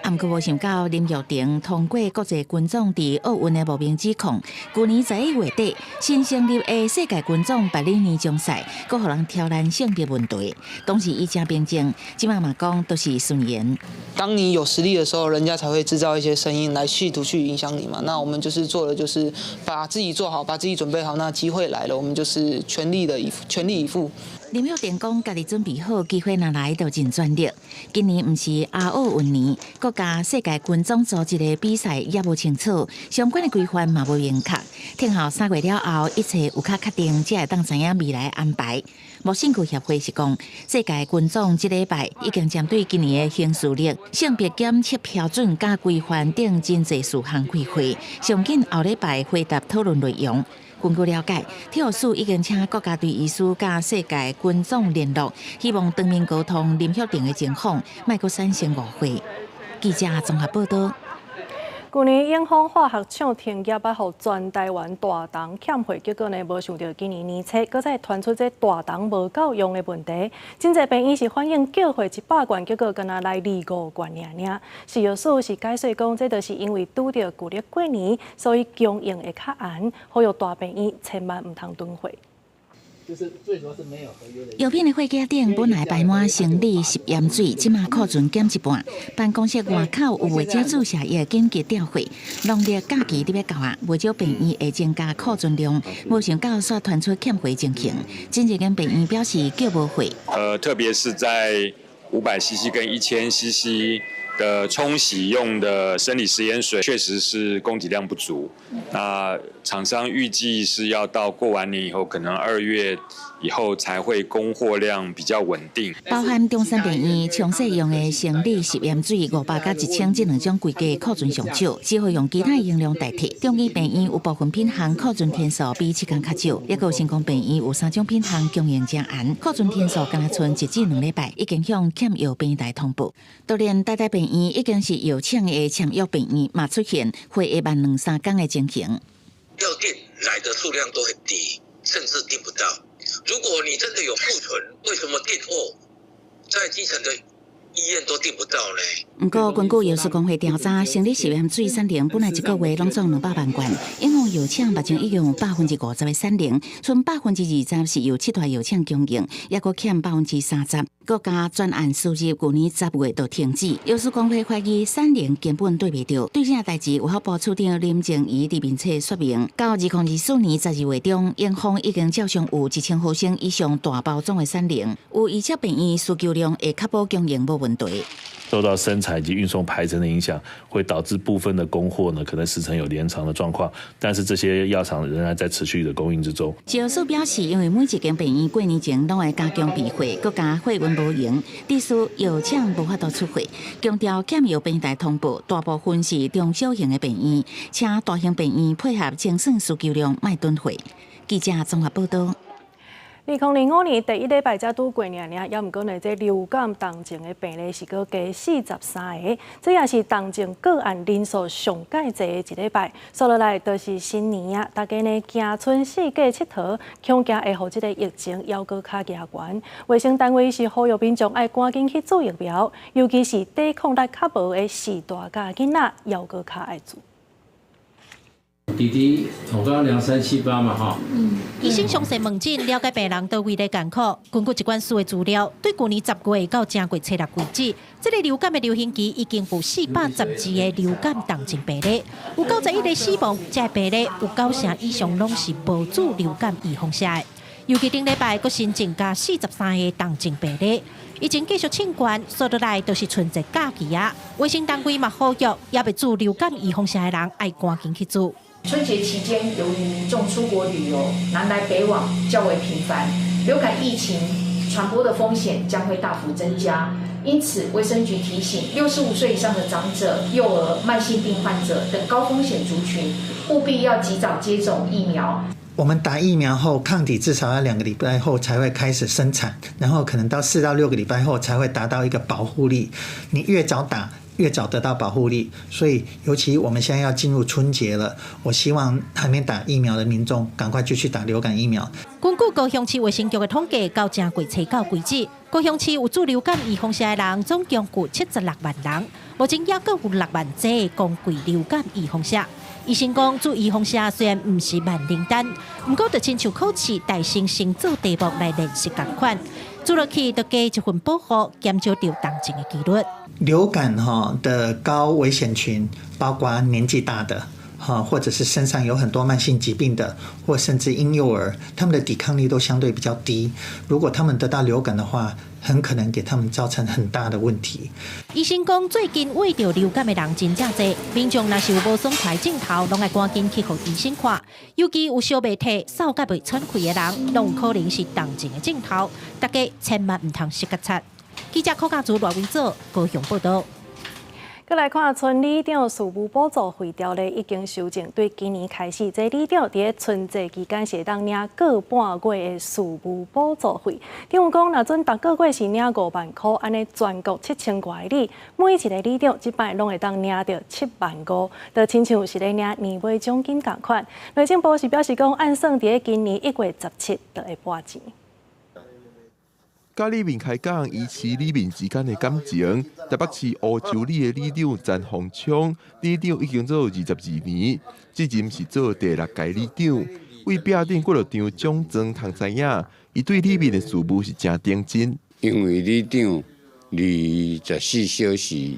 毋过无想到林玉婷通过国际军总伫奥运的无名指控，去年11月底新成立的世界军总百里年终赛，阁互人挑战性别问题。当时伊正平静，即马嘛讲都是顺延。当你有实力的时候，人家才会制造一些声音来企图去影响你嘛。那我们就是做的就是把自己做好，把自己准备好。那机会来了，我们就是全力以赴。林玉婷讲，家己准备好，机会若来就尽全力。今年毋是亚奥运年，国家世界军总组织的比赛也无清楚，相关的规范嘛无明确。听候3月了后，一切有较确定，才会当知影未来安排。无胜过协会是讲，世界军总这礼拜已经针对今年的刑事力、性别检测标准加规范等真侪事项开会，上紧后礼拜回答讨论内容。根据了解，体育署已经请国家队医师甲世界军总联络，希望当面沟通林旭廷的情况，莫阁产生误会。记者综合报道。去年永丰化学厂停业啊，互全台湾大同欠费，结果呢，无想到今年年初，搁再传出这大同无够用的问题。真侪病院是反映缴费100元，结果敢若来2-5元尔。事业署是解释讲，这就是因为拄着旧历过年，所以供应会较晏，呼吁大病院千万唔通囤货。就是最主要是没有合约的。药品的货架顶本来排满生理食盐水，即马库存减一半。办公室外口有卫生注射也紧急调货。农历假期伫要到啊，不少病院会增加库存量，无想到煞传出欠货情形。真侪间病院表示叫无货。特别是在500cc 跟1000cc。的冲洗用的生理食盐水确实是供给量不足，那厂商预计是要到过完年以后，可能2月以后才会供货量比较稳定。包含中山病院详细用的生理食盐水500到1000这两种规格库存上少，只会用其他用量代替。中医病院有部分品项库存天数比7天较少，也有成功病院有3种品项供应正严，库存天数敢若剩1至2礼拜，已经向欠药病台通报。当然，台北病院已经是药厂的签约病院，嘛出现会1-2-3天的情形。药店来的数量都很低，甚至订不到。如果你真的有库存，为什么订货在基层的医院都订不到呢？不过，根据药师工会调查，生理食盐水产能本来一个月拢总200万罐，永丰药厂目前已经有50%的产能，剩20%是由7大药厂供应，也阁欠30%。国家专案输入去年10月就停止，药师工会怀疑产能根本对袂到。对这代志，卫福部处长林静怡伫面册说明，到2024年12月中，永丰已经照常有1000毫升以上大包装的产能，有医疗病院需求量会确保供应无问问题。受到生产以及运送排程的影响，会导致部分的供货呢可能时程有延长的状况，但是这些药厂仍然在持续的供应之中。食药署表示，因为每一间病院过年前拢会加强备货，各加货运无用，致使药厂无法度出货。强调检药平台通报，大部分是中小型的病院，请大型病院配合精算需求量，卖囤货。记者综合报道。2005年第一礼拜才拄过尔，也毋过呢，这流感重症的病例是搁加43个，这也是重症个案人数上介济的一礼拜。说落来，就是新年啊，大家呢行春四季佚佗，恐惊会互这个疫情还搁较严悬。卫生单位是呼吁民众爱赶紧去做疫苗，尤其是抵抗力较无的时大甲囡仔，还搁较爱做。弟弟，我刚刚量378嘛，哈。医生详细问诊，了解病人倒位的艰苦。根据疾管署的资料，对去年10月到正月初6为止，这个流感的流行期已经有412个流感重症病例，有91个死亡，这病例有90%以上拢是无主流感预防下的。尤其顶礼拜，佫新增加43个重症病例。疫情继续清关，说落来都是春节假期啊。卫生单位嘛呼吁，也未做流感预防下的人，爱赶紧去做。春节期间，由于民众出国旅游，南来北往较为频繁，流感疫情传播的风险将会大幅增加。因此，卫生局提醒65岁以上的长者、幼儿、慢性病患者等高风险族群，务必要及早接种疫苗。我们打疫苗后，抗体至少要2个礼拜后才会开始生产，然后可能到4到6个礼拜后才会达到一个保护力。你越早打，越早得到保护力，所以尤其我们现在要进入春节了，我希望还没打疫苗的民众赶快就去打流感疫苗。根据高雄市卫生局的统计，到正月初9为止，高雄市有做流感预防下的人总共有76万人，目前也各有6万剂公贵流感预防下。医生讲，做预防下虽然不是万灵丹，不过就亲像考试大先先做题目来练习同款，做落去就加一份保护，减少掉重症的几率。流感的高危险群包括年纪大的，或者是身上有很多慢性疾病的，或甚至婴幼儿，他们的抵抗力都相对比较低。如果他们得到流感的话，很可能给他们造成很大的问题。医生讲，最近为着流感的人真正多，民众若是有无爽快镜头，拢爱赶紧去给医生看。尤其有小鼻涕、扫甲未喘气的人，拢有可能是重症的镜头，大家千万唔通失觉察。记者柯家祖赖维做高雄报道。再来看村里长事务补助费条例已经修正，对今年开始，这里长伫春节期间是当领各半月的事务补助费。长有讲，若准逐个月是领5万块，安尼全国7000多个里，每一个里长即摆拢会当领到7万5，就亲像是咧领年尾奖金同款。内政部是表示讲，按算伫今年1月17就会拨钱。甲里面开讲，以市里面之间的感情。台北市乌洲里的里长陈宏昌，里长已经做22年，至今是做第6届里长。为壁顶过了张蒋庄通知影，伊对里面的事务是真认真。因为里长24小时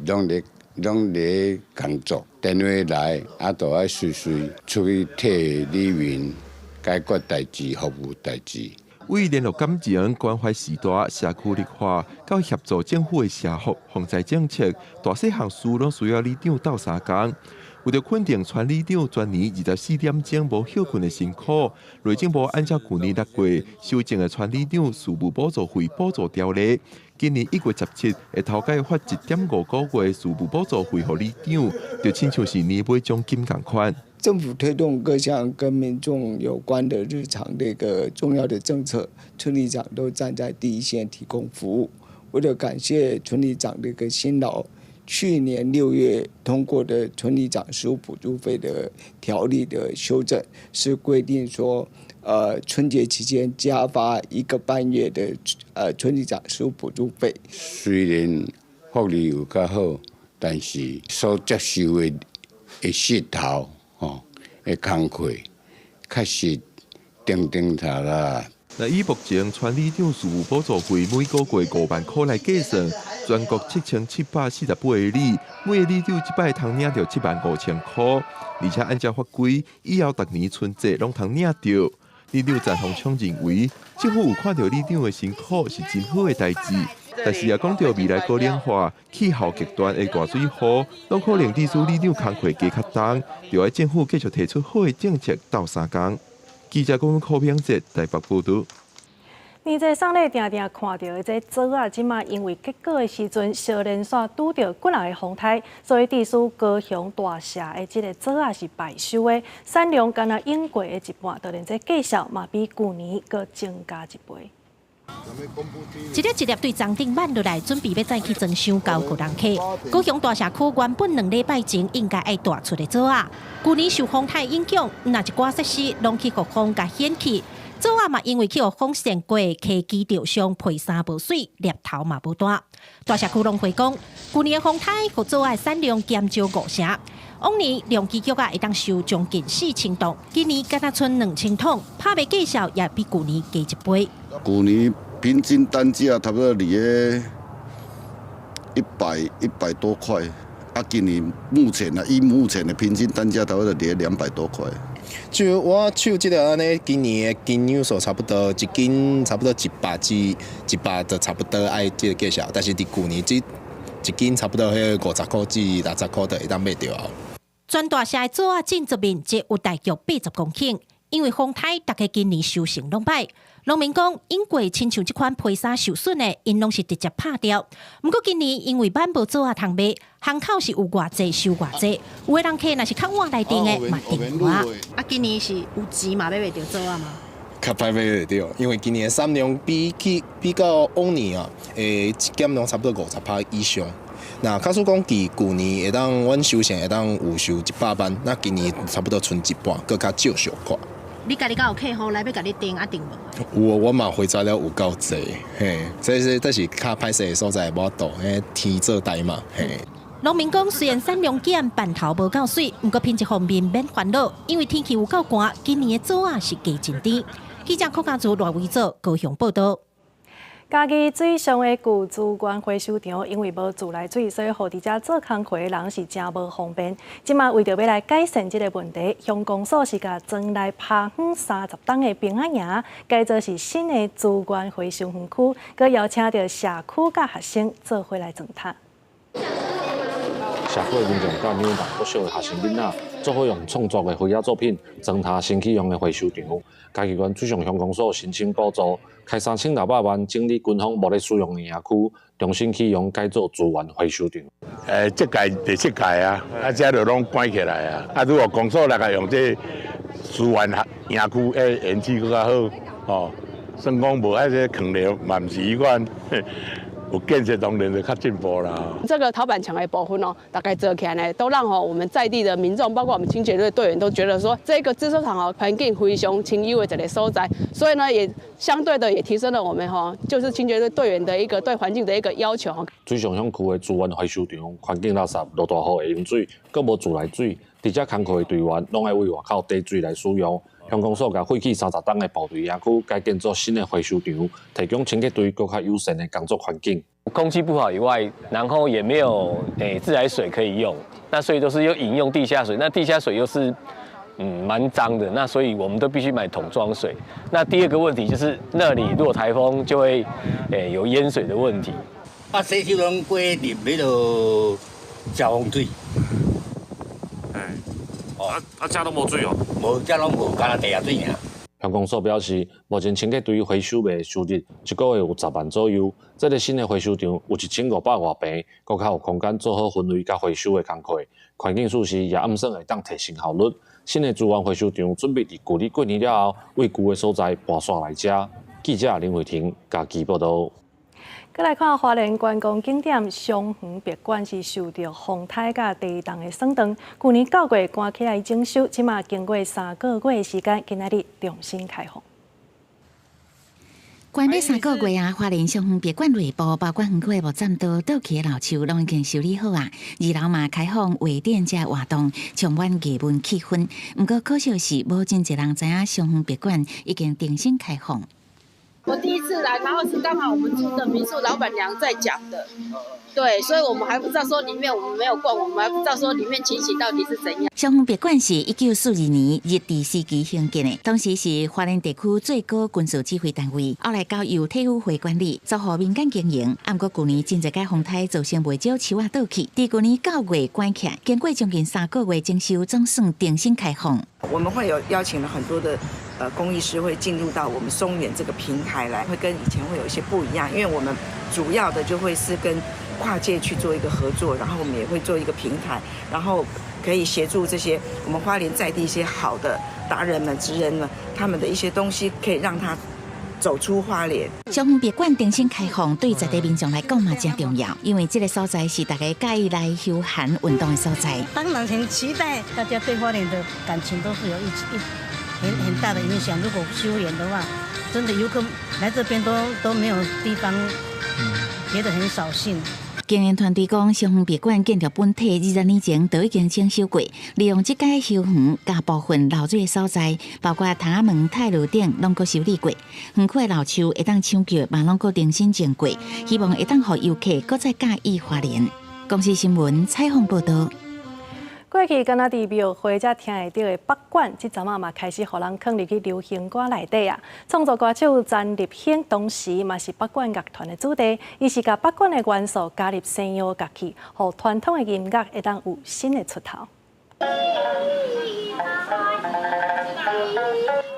拢咧工作，电话来都要随出去替里面解决代志、服务代志。为联络感情、关怀时代、社区绿化，到协助政府的社福防灾政策，大细项事拢需要里长斗相共。为了肯定全里长全年24点钟无休困的辛苦，内政部按照去年6月修正的全里长事务补助费补助条例，今年1月17会头家发1.5个月事务补助费给里长，就亲像是年尾奖金同款。政府推动各项跟民众有关的日常的一个重要的政策，村里长都站在第一线提供服务。为了感谢村里长的一个辛劳，去年6月通过的村里长事务补助费的条例的修正，是规定说，春节期间加发1个半月的村里长事务补助费。虽然福利有较好，但是所接受的势头。的工课确实定下啦。以目前全里长事务补助费每个月5万块来计算，全国7748个里，每个里长一摆通领到75000块，而且按照法规，以后逐年春节拢通领到。里长陈宏昌认为，政府有看到里长的辛苦是真好的代志，但是也讲到未来高龄化、气候极端的大水雨，拢可能地区里长工课加较重，就要政府继续提出好的政策斗相共。记者讲柯平哲台北报道。年节送礼定定看到的这zoo啊，即马因为结果的时阵，小连续拄到骨人的风台，所以地区高雄大社的这个zoo啊是败收的，产量敢若用过的一半，就连这计数嘛比去年阁增加一倍。一粒一粒对装顶挽落来，准备要再去装箱交给人客。高雄大社区原本2礼拜前应该爱大出的zoo啊，去年受风台影响，那一寡设施拢去互风甲掀起。zoo啊嘛，因为去互风扇过，溪基钓伤，皮衫无水，猎头嘛无大。大社区农会讲，去年的风台互zoo啊产量减少5成。往年量基局啊会当收将近4000吨，今年敢若剩2000桶，拍卖计数也比去年加1倍。去年平均单价差不多离个100多块，啊，今年目前的平均单价差不多离200多块。就我手这个安尼，今年的斤两数差不多一斤差不多100至100，就差不多爱这个计数，但是伫去年一斤差不多迄50块至60块就会当买着。全大社的zoo啊，建筑面积有大约80公顷，因为风台，大家今年收成拢歹。农民讲，因过亲像这款皮衫受损的，因拢是直接拍掉。不过今年因为板无zoo啊通卖，巷口是有偌济收偌济，有的人客若是较晚来订的嘛订多。啊，今年是有钱嘛买袂着zoo啊嘛？较歹买袂着，因为今年的产量比较往年啊，减量差不多50%以上。那假使讲去年会当阮收成会当有收100万，那今年差不多剩一半，搁较少小块。你家己敢有客户来要甲你订啊订无？我嘛回查了有够济，嘿，这是较歹势的所在，无度，天做代嘛，嘿。农民讲，虽然产量减，板头无够水，不过品质方面免烦恼，因为天气有够寒，今年的zoo啊是价真低。记者柯家族赖维做高雄报道。嘉义水上的旧资源回收场，因为无自来水，所以互伫遮做工课的人是真无方便。即马为着要来改善这个问题，乡公所是甲庄内爬远30栋的平安营改造是新的资源回收园区，佮邀请到社区甲学生做伙来装塔。社区的民众甲年龄大不少的学生囡仔，做伙用创作的绘画作品装塔新启用的回收场。嘉义县水上乡公所申请补助，开3600万整理军方无咧使用的营区，重新启用改造资源回收场。这届第7届啊，这就拢关起来啊。如果公所来个用这资源营区，延期更较好哦。算讲无迄个坑了，嘛毋是伊款。有建设当然就较进步啦。这个陶板墙的部分大概做起来呢，都让我们在地的民众，包括我们清洁队队员都觉得说，这个制作场环境非常清幽的一个所在，所以呢，也相对的也提升了我们就是清洁队队员的一个对环境的一个要求。水上乡区的资源回收场环境垃圾落大雨的饮水，佫无自来水，伫遮工课的队员拢爱为外口底水来使用。乡公所甲废弃30栋的部队营区改建做新的回收场，提供清洁队更较友善的工作环境。空气不好以外，然后也没有自来水可以用，那所以都是又饮用地下水，那地下水又是蛮脏的，那所以我们都必须买桶装水。那第二个问题就是那里如果台风就会有淹水的问题。啊，洗手拢过入迄落消防水。遮都无水哦，无，遮拢无，干那地下水尔。乡公所表示，目前清洁队回收的收入一个月有10万左右。这个新的回收场有1500外平，更较有空间做好分类甲回收的工课。环境措施也暗算会当提升效率。新的资源回收场准备伫旧年过年了后，为旧的所在搬线来遮。记者林慧婷嘉义报道。再来看花莲观光景点双园别馆是受到风台甲地动的损伤，去年9月关起来整修，即马经过3个月的时间，今仔日重新开放。关闭3个月啊，花莲双园别馆内部包括园区的木栈道、倒起的老树，拢已经修理好啊。2楼嘛开放画展遮活动，充满艺文气氛。不过可惜是无真侪人知影双园别馆已经重新开放。我第一次来，然后是刚好我们住的民宿老板娘在讲的，对，所以我们还不知道说里面我们没有逛，我们还不知道说里面情形到底是怎样。消防别馆是1942年日治时期兴建的，当时是花莲地区最高军事指挥单位，后来交由体育会管理，遭予民间经营。不过去年真侪个风台造成袂少树仔倒去，伫去年9月关起，经过将近3个月整修，总算重新开放。我们会有邀请了很多的工艺师会进入到我们松原这个平台来，会跟以前会有一些不一样，因为我们主要的就会是跟跨界去做一个合作，然后我们也会做一个平台，然后可以协助这些我们花莲在地一些好的达人们、职人们，他们的一些东西可以让他走出花莲。消防别馆重新开放，对在地民众来讲嘛真重要，因为这个所在是大家介意来休闲运动的所在。当然很期待，大家对花莲的感情都是有很大的影响。如果休园的话，真的游客来这边都没有地方，觉得很扫兴。经营团队讲，消防别馆建筑本体20年前都已经整修过，利用这届修园，甲部分漏水的所在，包括窗仔门、泰路顶，拢阁修理过。园区的老树会当抢救，嘛拢阁重新种过，希望会当予游客阁再介意花莲。公视新闻采访报道。过去敢若伫庙会才听会到的北管，即阵嘛开始互人放入去流行歌内底啊。创作歌手詹立兴当时嘛是北管乐团的主题，伊是甲北管的元素加入西洋乐器，互传统的音乐会当有新的出头。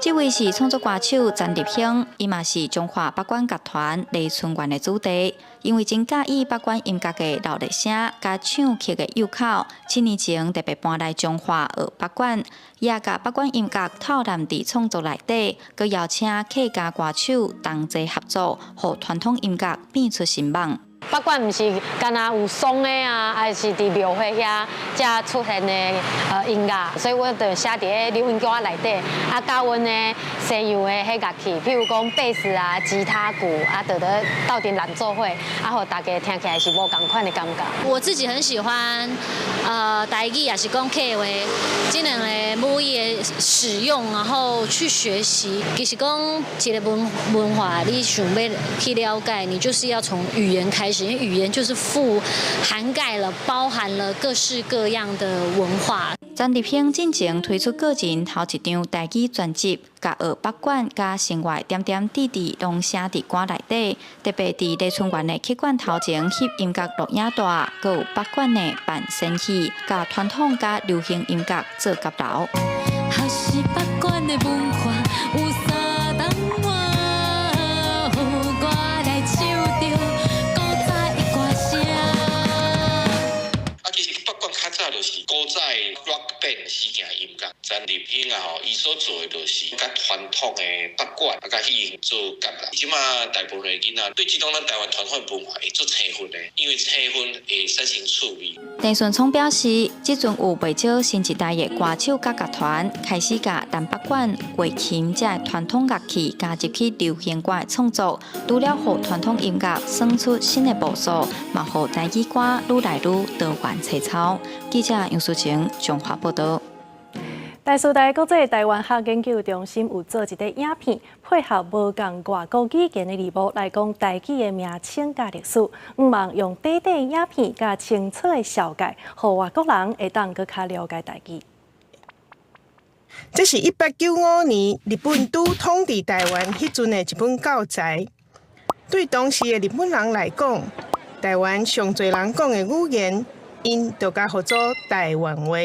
这位是创作歌手詹立兴，伊嘛是中华北管乐团李春元的主题。因为真介意北管音乐的热烈声，甲唱曲的友口，7年前特别搬来中华学北管，也甲北管音乐套揽伫创作内底，佮邀请客家歌手同齐合作，互传统音乐变出新梦。北管毋是干那有松的啊，还是伫庙会遐才出现的音乐，所以我就写伫流行歌内底，啊，加阮的西洋的迄乐器，譬如讲贝斯啊、吉他鼓啊，就得斗阵揽做伙，啊，互大家听起来是无同款的感觉。我自己很喜欢台语也是讲客话，这两个母语的使用，然后去学习。其实讲一个文化，你想要去了解，你就是要从语言开始。因为语言就是涵盖了、包含了各式各样的文化。詹立兴进前推出个人头一张台语专辑，甲学北管、甲生活点点滴滴拢写伫歌内底。特别伫李春元的曲馆头前翕音乐录影带，佮有北管的扮仙戏，甲传统甲流行音乐做夹流。还是北管的文化有啥同换，互我来唱着。早就是古早 rock band 事件音乐，詹立兴啊吼，伊所做的就是甲传统的北管啊，甲戏做夹啦。即马大部分的囡仔对即种咱台湾传统文化会做青分的，因为青分会产生趣味。陈顺聪表示，即阵有袂少新一代的歌手甲乐团开始甲南北管、月琴这传统乐器加入去流行歌的创作，除了互传统音乐生出新的步数，嘛互台语歌愈来愈多元切草。记者杨淑晴中华报道。台师大国际台湾学研究中心有做一个影片，配合无共外国语言的字幕来讲台语的名称甲历史，毋望用短短影片甲清楚的小解，互外国人会当更较了解台语。这是1895年日本拄统治台湾迄阵的一本教材。对当时的日本人来讲，台湾上侪人讲的语言，因就甲合作台湾话。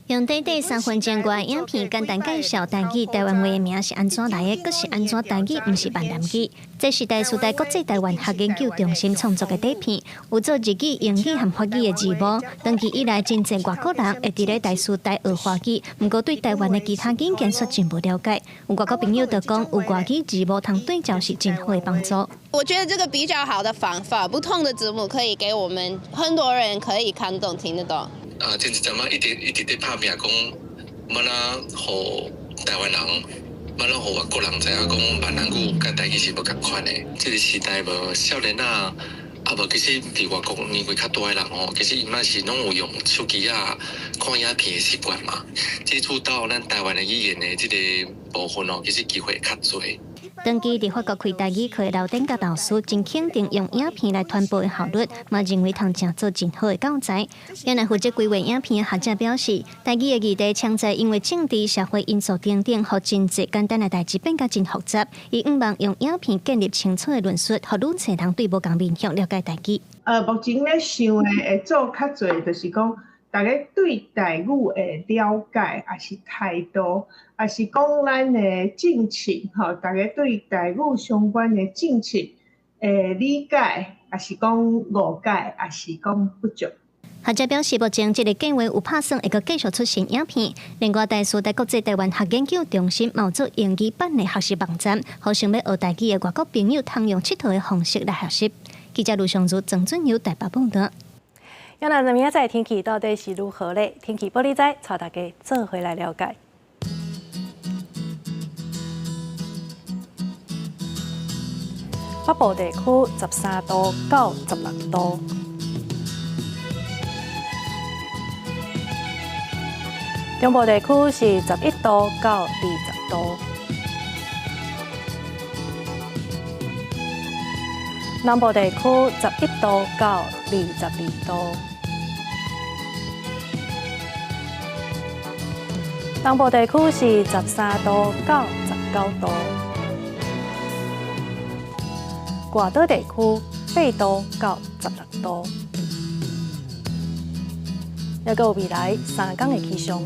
用短短3分钟的影片简单介绍台语台湾话的名是安怎来的，阁是安怎台语毋是闽南语。这是台师大国际台湾学研究中心创作的短片，有做日语、英语和法语的字幕。长期以来，真侪外国人会伫咧台师大学华语，毋过对台湾的其他语言却真不了解。有外国朋友就讲，有外语字幕通对照是真好的帮助。我觉得这个比较好的方法，不同的字幕可以给我们很多人可以看懂、听得懂。前一阵嘛，一直在拍拼讲，要哪互台湾人，要哪互外国人知影讲闽南语甲台语是无共款的。这个时代无少年啊，无其实伫外国年纪较大的人吼，其实伊嘛是拢有用手机啊看影片的习惯嘛。接触到咱台湾的语言的这个部分哦，其实机会较侪。长期伫法国开台语课的老顶甲老师真肯定用影片来传播的效率，嘛认为通正做真好的教材。原来负责规划影片的学者表示，台语的议题常在因为政治、社会因素等等，互真济简单的代志变甲真复杂。伊毋望用影片建立清楚的论述，互愈侪人对无共面向了解台语。目前咧想的会做较侪，就是讲大家对台语的了解，也是态度，也是讲咱的政策，大家对台语相关的政策理解，也是讲误解，也是讲不足。学者表示，目前这个计划有打算会继续出新影片。另外，台师大国际台湾学研究中心冒做英语版的学习网站，互想要学台语的外国朋友通用佚佗的方式来学习。记者卢尚如、郑准由台北报道。要那明仔载天气到底是如何呢？天气玻璃仔带大家做回来了解。北部地区13度到16度，中部地区是11度到20度，南部地区11度到22度。东部地区是13度到19度，外岛地区8度到16度。还有未来3天的气象。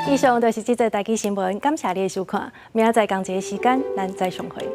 以上就是这则台语新闻，感谢你的收看。明仔载同一个时间，咱再相会。